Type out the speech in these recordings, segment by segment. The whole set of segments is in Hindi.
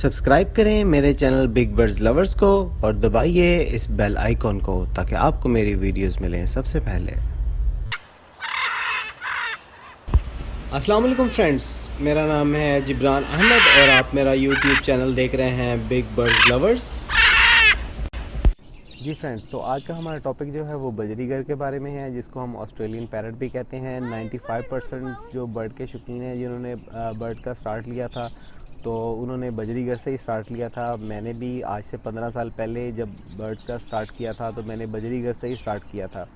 सब्सक्राइब करें मेरे चैनल बिग बर्ड्स लवर्स को और दबाइए इस बेल आइकॉन को ताकि आपको मेरी वीडियोस मिलें सबसे पहले। अस्सलाम वालेकुम फ्रेंड्स, मेरा नाम है जिब्रान अहमद और आप मेरा यूट्यूब चैनल देख रहे हैं बिग बर्ड्स लवर्स। जी फ्रेंड्स, तो आज का हमारा टॉपिक जो है वो बजरीगर के बारे में है, जिसको हम ऑस्ट्रेलियन पैरट भी कहते हैं। 95% जो बर्ड के शौकीन हैं जिन्होंने बर्ड का स्टार्ट लिया था तो उन्होंने बजरीगर से ही स्टार्ट लिया था। मैंने भी आज से 15 साल पहले जब बर्ड्स का स्टार्ट किया था तो मैंने बजरीगर से ही स्टार्ट किया था।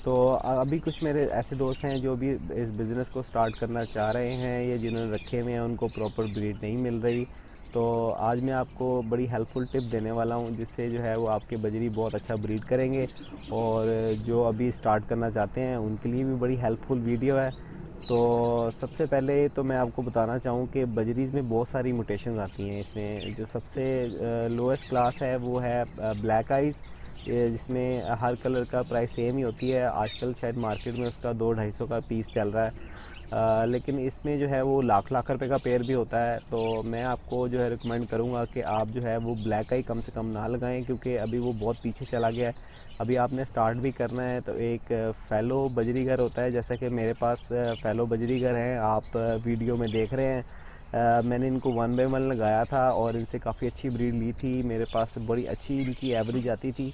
तो अभी कुछ मेरे ऐसे दोस्त हैं जो भी इस बिज़नेस को स्टार्ट करना चाह रहे हैं या जिन्होंने रखे हुए हैं उनको प्रॉपर ब्रीड नहीं मिल रही। तो आज मैं आपको बड़ी हेल्पफुल टिप देने वाला हूं जिससे जो है वो आपके बजरी बहुत अच्छा ब्रीड करेंगे और जो अभी स्टार्ट करना चाहते हैं उनके लिए भी बड़ी हेल्पफुल वीडियो है। तो सबसे पहले तो मैं आपको बताना चाहूँ कि बजरीज़ में बहुत सारी म्यूटेशंस आती हैं। इसमें जो सबसे लोएस्ट क्लास है वो है ब्लैक आइज़, जिसमें हर कलर का प्राइस सेम ही होती है। आजकल शायद मार्केट में उसका 200-250 का पीस चल रहा है, लेकिन इसमें जो है वो लाख लाख रुपए का पेयर भी होता है। तो मैं आपको जो है रिकमेंड करूँगा कि आप जो है वो ब्लैक आई कम से कम ना लगाएं, क्योंकि अभी वो बहुत पीछे चला गया है। अभी आपने स्टार्ट भी करना है तो एक फैलो बजरीगर होता है, जैसा कि मेरे पास फैलो बजरीगर हैं, आप वीडियो में देख रहे हैं। मैंने इनको 1 बाय 1 लगाया था और इनसे काफ़ी अच्छी ब्रीड ली थी। मेरे पास बड़ी अच्छी इनकी एवरेज आती थी।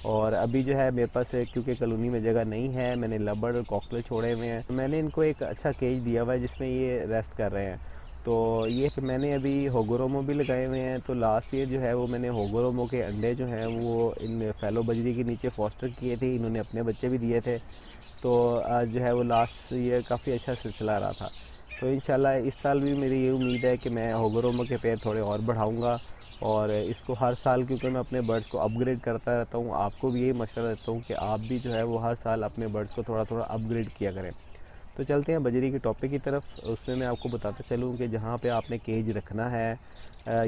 और अभी जो है मेरे पास क्योंकि कॉलोनी में जगह नहीं है, मैंने लबड़ और कॉकले छोड़े हुए हैं, तो मैंने इनको एक अच्छा केज दिया हुआ है जिसमें ये रेस्ट कर रहे हैं। तो ये मैंने अभी होगोरोमो भी लगाए हुए हैं। तो लास्ट ईयर जो है वो मैंने होगोरोमो के अंडे जो हैं वो इन फैलो बजरी के नीचे फॉस्टर किए थे। इन्होंने अपने बच्चे भी दिए थे। तो आज जो है वो लास्ट ईयर काफ़ी अच्छा सिलसिला रहा था। तो इंशाल्लाह इस साल भी मेरी ये उम्मीद है कि मैं होगोरोमो के पेड़ थोड़े और बढ़ाऊँगा और इसको हर साल, क्योंकि मैं अपने बर्ड्स को अपग्रेड करता रहता हूँ, आपको भी यही मशवरा देता हूँ कि आप भी जो है वो हर साल अपने बर्ड्स को थोड़ा थोड़ा अपग्रेड किया करें। तो चलते हैं बजरी के टॉपिक की तरफ। उसमें मैं आपको बताता चलूँ कि जहाँ पे आपने केज रखना है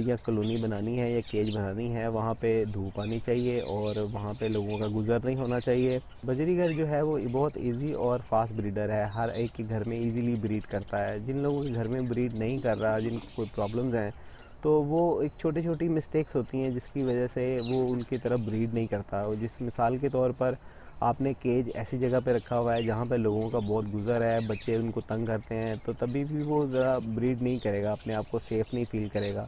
या कॉलोनी बनानी है या केज बनानी है, वहाँ पे धूप आनी चाहिए और वहाँ पे लोगों का गुजर नहीं होना चाहिए। बजरी घर जो है वो बहुत इजी और फास्ट ब्रीडर है, हर एक के घर में इजीली ब्रीड करता है। जिन लोगों के घर में ब्रीड नहीं कर रहा, जिनको कोई प्रॉब्लम्स हैं, तो वो एक छोटी छोटी मिस्टेक्स होती हैं जिसकी वजह से वो उनकी तरफ ब्रीड नहीं करता। और जिस मिसाल के तौर पर आपने केज ऐसी जगह पे रखा हुआ है जहाँ पे लोगों का बहुत गुजर है, बच्चे उनको तंग करते हैं, तो तभी भी वो ज़रा ब्रीड नहीं करेगा, अपने आप को सेफ़ नहीं फील करेगा।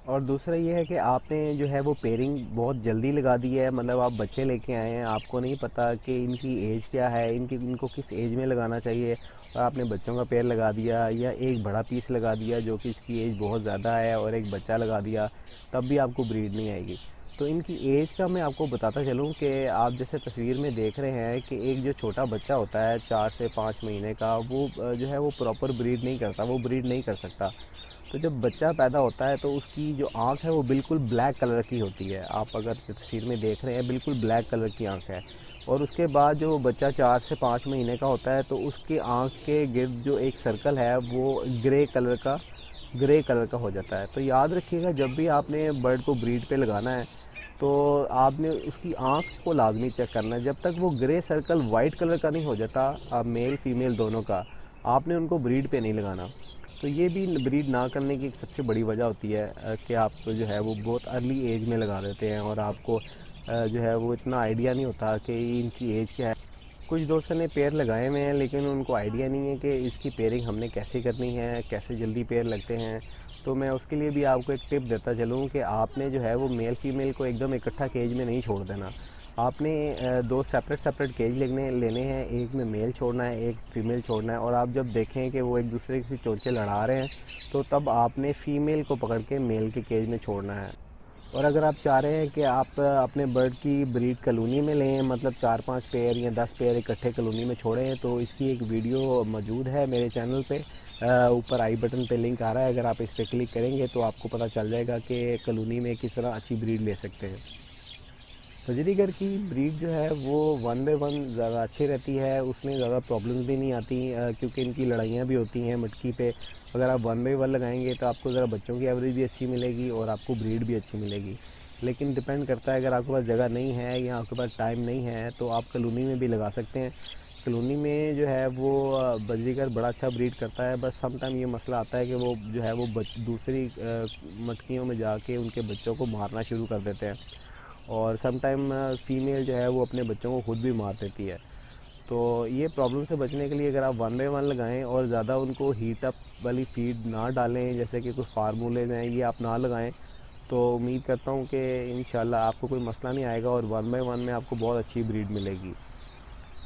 और दूसरा ये है कि आपने जो है वो पेयरिंग बहुत जल्दी लगा दी है। मतलब आप बच्चे लेके आए हैं, आपको नहीं पता कि इनकी एज क्या है, इनको किस एज में लगाना चाहिए, और आपने बच्चों का पेयर लगा दिया या एक बड़ा पीस लगा दिया जो कि इसकी एज बहुत ज़्यादा है और एक बच्चा लगा दिया, तब भी आपको ब्रीड नहीं आएगी। तो इनकी एज का मैं आपको बताता चलूँ कि आप जैसे तस्वीर में देख रहे हैं कि एक जो छोटा बच्चा होता है 4 से 5 महीने का, वो जो है वो प्रॉपर ब्रीड नहीं करता, वो ब्रीड नहीं कर सकता। तो जब बच्चा पैदा होता है तो उसकी जो आँख है वो बिल्कुल ब्लैक कलर की होती है। आप अगर तस्वीर में देख रहे हैं, बिल्कुल ब्लैक कलर की आँख है। और उसके बाद जो बच्चा 4 से 5 महीने का होता है तो उसकी आँख के गिर्द जो एक सर्कल है वो ग्रे कलर का हो जाता है। तो याद रखिएगा, जब भी आपने बर्ड को ब्रीड पे लगाना है तो आपने उसकी आँख को लाजमी चेक करना है। जब तक वो ग्रे सर्कल वाइट कलर का नहीं हो जाता, मेल फीमेल दोनों का, आपने उनको ब्रीड पे नहीं लगाना। तो ये भी ब्रीड ना करने की एक सबसे बड़ी वजह होती है कि आप जो है वो बहुत अर्ली एज में लगा देते हैं और आपको जो है वो इतना आइडिया नहीं होता कि इनकी एज क्या है। कुछ दोस्तों ने पेयर लगाए हुए हैं लेकिन उनको आइडिया नहीं है कि इसकी पेयरिंग हमने कैसे करनी है, कैसे जल्दी पेयर लगते हैं। तो मैं उसके लिए भी आपको एक टिप देता चलूँ कि आपने जो है वो मेल फीमेल को एकदम इकट्ठा केज में नहीं छोड़ देना। आपने 2 सेपरेट केज लेने हैं, एक में मेल छोड़ना है, एक फीमेल छोड़ना है। और आप जब देखें कि वो एक दूसरे की चोंचे लड़ा रहे हैं तो तब आपने फ़ीमेल को पकड़ के मेल के केज में छोड़ना है। और अगर आप चाह रहे हैं कि आप अपने बर्ड की ब्रीड कॉलोनी में लें, मतलब 4-5 पेयर या 10 पेयर इकट्ठे कॉलोनी में छोड़ें, तो इसकी एक वीडियो मौजूद है मेरे चैनल पे। ऊपर आई बटन पे लिंक आ रहा है, अगर आप इस पर क्लिक करेंगे तो आपको पता चल जाएगा कि कॉलोनी में किस तरह अच्छी ब्रीड ले सकते हैं। बजरीगर की ब्रीड जो है वो 1 बाय 1 ज़्यादा अच्छी रहती है, उसमें ज़्यादा प्रॉब्लम्स भी नहीं आती, क्योंकि इनकी लड़ाइयाँ भी होती हैं मटकी पे। अगर आप 1 बाय 1 लगाएंगे तो आपको ज़रा बच्चों की एवरेज भी अच्छी मिलेगी और आपको ब्रीड भी अच्छी मिलेगी। लेकिन डिपेंड करता है, अगर आपके पास जगह नहीं है या आपके पास टाइम नहीं है तो आप कॉलोनी में भी लगा सकते हैं। कॉलोनी में जो है वो बजरीगर बड़ा अच्छा ब्रीड करता है, बस सम टाइम ये मसला आता है कि वो जो है वो दूसरी मटकियों में जाके उनके बच्चों को मारना शुरू कर देते हैं, और सम टाइम फ़ीमेल जो है वो अपने बच्चों को खुद भी मार देती है। तो ये प्रॉब्लम से बचने के लिए अगर आप 1 बाय 1 लगाएं और ज़्यादा उनको हीट अप वाली फीड ना डालें, जैसे कि कुछ फार्मूलेज हैं ये आप ना लगाएं, तो उम्मीद करता हूँ कि इंशाल्लाह आपको कोई मसला नहीं आएगा और 1 बाय 1 में आपको बहुत अच्छी ब्रीड मिलेगी।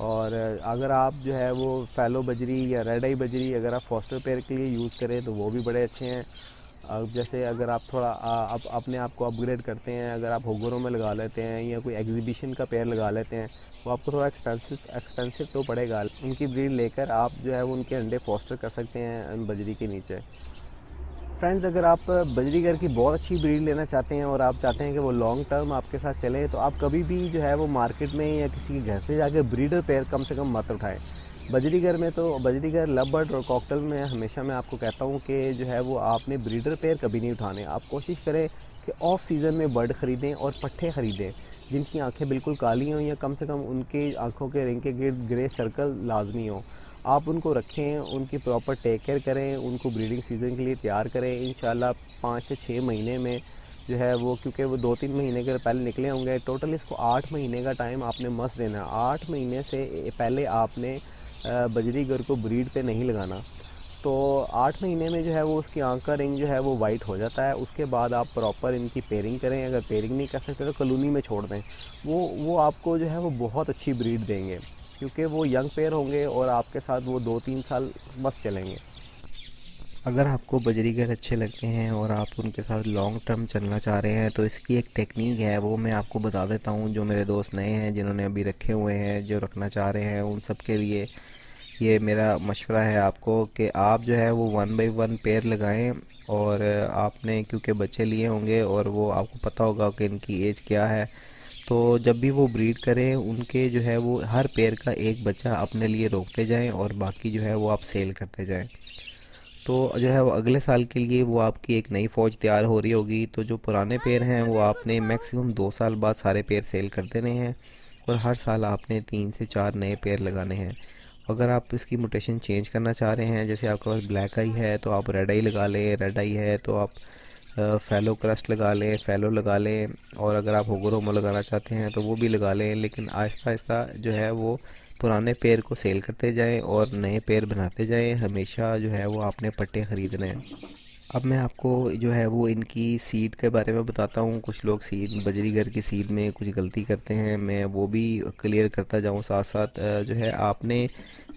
और अगर आप जो है वो फैलो बजरी या रेड आई बजरी अगर आप फॉस्टर पेयर के लिए यूज़ करें तो वो भी बड़े अच्छे हैं। अब जैसे अगर आप थोड़ा अपने आप को अपग्रेड करते हैं, अगर आप होगरों में लगा लेते हैं या कोई एग्जीबिशन का पेयर लगा लेते हैं, वो आपको थोड़ा एक्सपेंसिव तो पड़ेगा। उनकी ब्रीड लेकर आप जो है वो उनके अंडे फॉस्टर कर सकते हैं बजरी के नीचे। फ्रेंड्स, अगर आप बजरीगर की बहुत अच्छी ब्रीड लेना चाहते हैं और आप चाहते हैं कि वो लॉन्ग टर्म आपके साथ चले, तो आप कभी भी जो है वो मार्केट में या किसी के घर से जाके ब्रीडर पेयर कम से कम मत उठाएं। बजरीगर में तो बजरीगर, लव बर्ड और कॉकटेल में हमेशा मैं आपको कहता हूँ कि जो है वो आपने ब्रीडर पेयर कभी नहीं उठाने। आप कोशिश करें कि ऑफ सीज़न में बर्ड ख़रीदें और पट्ठे ख़रीदें जिनकी आंखें बिल्कुल काली हों या कम से कम उनकी आंखों के रिंग के गिर्द ग्रे सर्कल लाजमी हों। आप उनको रखें, उनकी प्रॉपर टेक केयर करें, उनको ब्रीडिंग सीज़न के लिए तैयार करें। इंशाल्लाह 5 से 6 महीने में जो है वो, क्योंकि वो 2-3 महीने के पहले निकले होंगे, टोटल इसको 8 महीने का टाइम आपने मस्त देना है। 8 महीने से पहले आपने बजरीगर को ब्रीड पे नहीं लगाना। तो 8 महीने में जो है वो उसकी आँख का रिंग जो है वो वाइट हो जाता है। उसके बाद आप प्रॉपर इनकी पेयरिंग करें। अगर पेयरिंग नहीं कर सकते तो कॉलोनी में छोड़ दें। वो आपको जो है वो बहुत अच्छी ब्रीड देंगे, क्योंकि वो यंग पेयर होंगे और आपके साथ वो 2-3 साल मस्त चलेंगे। अगर आपको बजरीगर अच्छे लगते हैं और आप उनके साथ लॉन्ग टर्म चलना चाह रहे हैं तो इसकी एक टेक्निक है, वो मैं आपको बता देता हूँ। जो मेरे दोस्त नए हैं जिन्होंने अभी रखे हुए हैं, जो रखना चाह रहे हैं, उन सब के लिए ये मेरा मशवरा है आपको कि आप जो है वो 1 बाय 1 पेयर लगाएं। और आपने क्योंकि बच्चे लिए होंगे और वो आपको पता होगा कि इनकी एज क्या है, तो जब भी वो ब्रीड करें उनके जो है वो हर पेयर का एक बच्चा अपने लिए रोकते जाएं और बाकी जो है वो आप सेल करते जाएं। तो जो है वो अगले साल के लिए वो आपकी एक नई फ़ौज तैयार हो रही होगी। तो जो पुराने पेयर हैं वो आपने मैक्सिमम 2 साल बाद सारे पेयर सेल कर देने हैं और हर साल आपने 3 से 4 नए पेयर लगाने हैं। अगर आप इसकी म्यूटेशन चेंज करना चाह रहे हैं, जैसे आपके पास ब्लैक आई है तो आप रेड आई लगा लें, रेड आई है तो आप फैलो क्रस्ट लगा लें, फैलो लगा लें, और अगर आप होगोरोमो लगाना चाहते हैं तो वो भी लगा लें। लेकिन आहिस्ता आहिस्ता जो है वो पुराने पेड़ को सेल करते जाएं और नए पेड़ बनाते जाएं। हमेशा जो है वो आपने पट्टे ख़रीदने हैं। अब मैं आपको जो है वो इनकी सीड के बारे में बताता हूँ। कुछ लोग सीड, बजरीगर की सीड में कुछ गलती करते हैं, मैं वो भी क्लियर करता जाऊँ साथ साथ। जो है आपने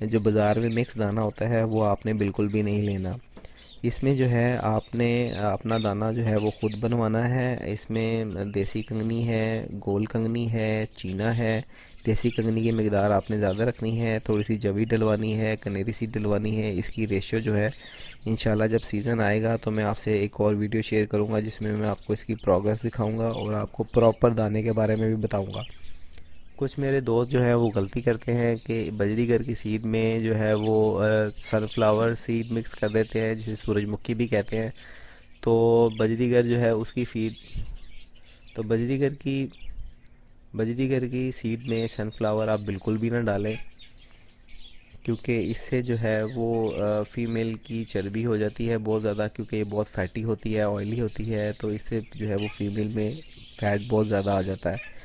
जो बाज़ार में मिक्स दाना होता है वो आपने बिल्कुल भी नहीं लेना। इसमें जो है आपने अपना दाना जो है वो ख़ुद बनवाना है। इसमें देसी कंगनी है, गोल कंगनी है, चीना है। देसी कंगनी की मकदार आपने ज़्यादा रखनी है, थोड़ी सी जवी डलवानी है, कनेरी सीड डलवानी है। इसकी रेशियो जो है इंशाल्लाह जब सीज़न आएगा तो मैं आपसे एक और वीडियो शेयर करूंगा जिसमें मैं आपको इसकी प्रोग्रेस दिखाऊंगा और आपको प्रॉपर दाने के बारे में भी बताऊंगा। कुछ मेरे दोस्त जो है वो गलती करते हैं कि बजरीगर की सीड में जो है वो सनफ्लावर सीड मिक्स कर देते हैं, जिसे सूरजमुखी भी कहते हैं। तो बजरीगर जो है उसकी फीड तो बजरीगर की सीड में सनफ्लावर आप बिल्कुल भी ना डालें, क्योंकि इससे जो है वो फ़ीमेल की चर्बी हो जाती है बहुत ज़्यादा, क्योंकि ये बहुत फैटी होती है, ऑयली होती है, तो इससे जो है वो फ़ीमेल में फ़ैट बहुत ज़्यादा आ जाता है।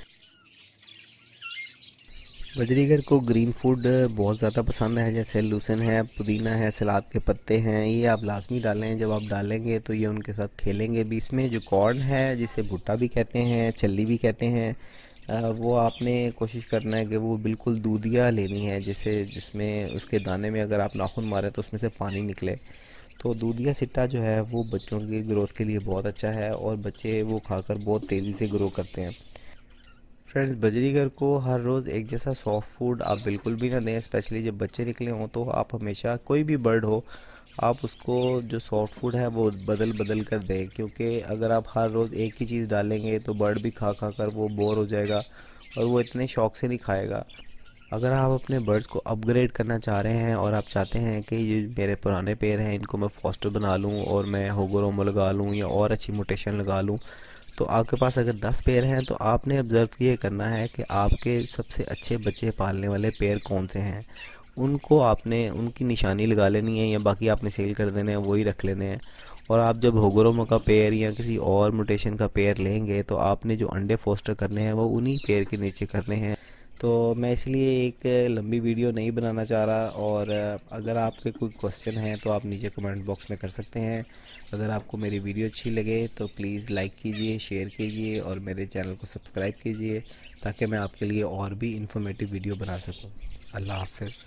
बजरीगर को ग्रीन फूड बहुत ज़्यादा पसंद है, जैसे लहसुन है, पुदीना है, सलाद के पत्ते हैं, ये आप लाजमी डालें। जब आप डालेंगे तो ये उनके साथ खेलेंगे भी। इसमें जो कॉर्न है, जिसे भुट्टा भी कहते हैं, छल्ली भी कहते हैं, वो आपने कोशिश करना है कि वो बिल्कुल दूधिया लेनी है, जिसमें उसके दाने में अगर आप नाखून मारें तो उसमें से पानी निकले। तो दूधिया सिट्टा जो है वो बच्चों की ग्रोथ के लिए बहुत अच्छा है और बच्चे वो खाकर बहुत तेज़ी से ग्रो करते हैं। फ्रेंड्स, बजरीगर को हर रोज़ एक जैसा सॉफ्ट फूड आप बिल्कुल भी ना दें, स्पेशली जब बच्चे निकले हों। तो आप हमेशा, कोई भी बर्ड हो, आप उसको जो सॉफ्ट फूड है वो बदल बदल कर दें, क्योंकि अगर आप हर रोज़ एक ही चीज़ डालेंगे तो बर्ड भी खा खा कर वो बोर हो जाएगा और वो इतने शौक से नहीं खाएगा। अगर आप अपने बर्ड्स को अपग्रेड करना चाह रहे हैं और आप चाहते हैं कि ये मेरे पुराने पेड़ हैं इनको मैं फॉस्टर बना लूँ और मैं होगोरोमो लगा लूँ या और अच्छी म्यूटेशन लगा लूँ, तो आपके पास अगर 10 पेयर हैं तो आपने ऑब्ज़र्व ये करना है कि आपके सबसे अच्छे बच्चे पालने वाले पेयर कौन से हैं। उनको आपने उनकी निशानी लगा लेनी है, या बाकी आपने सेल कर देने हैं, वही रख लेने हैं। और आप जब होगोरोमो का पेयर या किसी और म्यूटेशन का पेयर लेंगे तो आपने जो अंडे फोस्टर करने हैं वो उन्हीं पेयर के नीचे करने हैं। तो मैं इसलिए एक लंबी वीडियो नहीं बनाना चाह रहा, और अगर आपके कोई क्वेश्चन हैं तो आप नीचे कमेंट बॉक्स में कर सकते हैं। अगर आपको मेरी वीडियो अच्छी लगे तो प्लीज़ लाइक कीजिए, शेयर कीजिए और मेरे चैनल को सब्सक्राइब कीजिए, ताकि मैं आपके लिए और भी इंफॉर्मेटिव वीडियो बना सकूं। अल्लाह हाफ़िज़।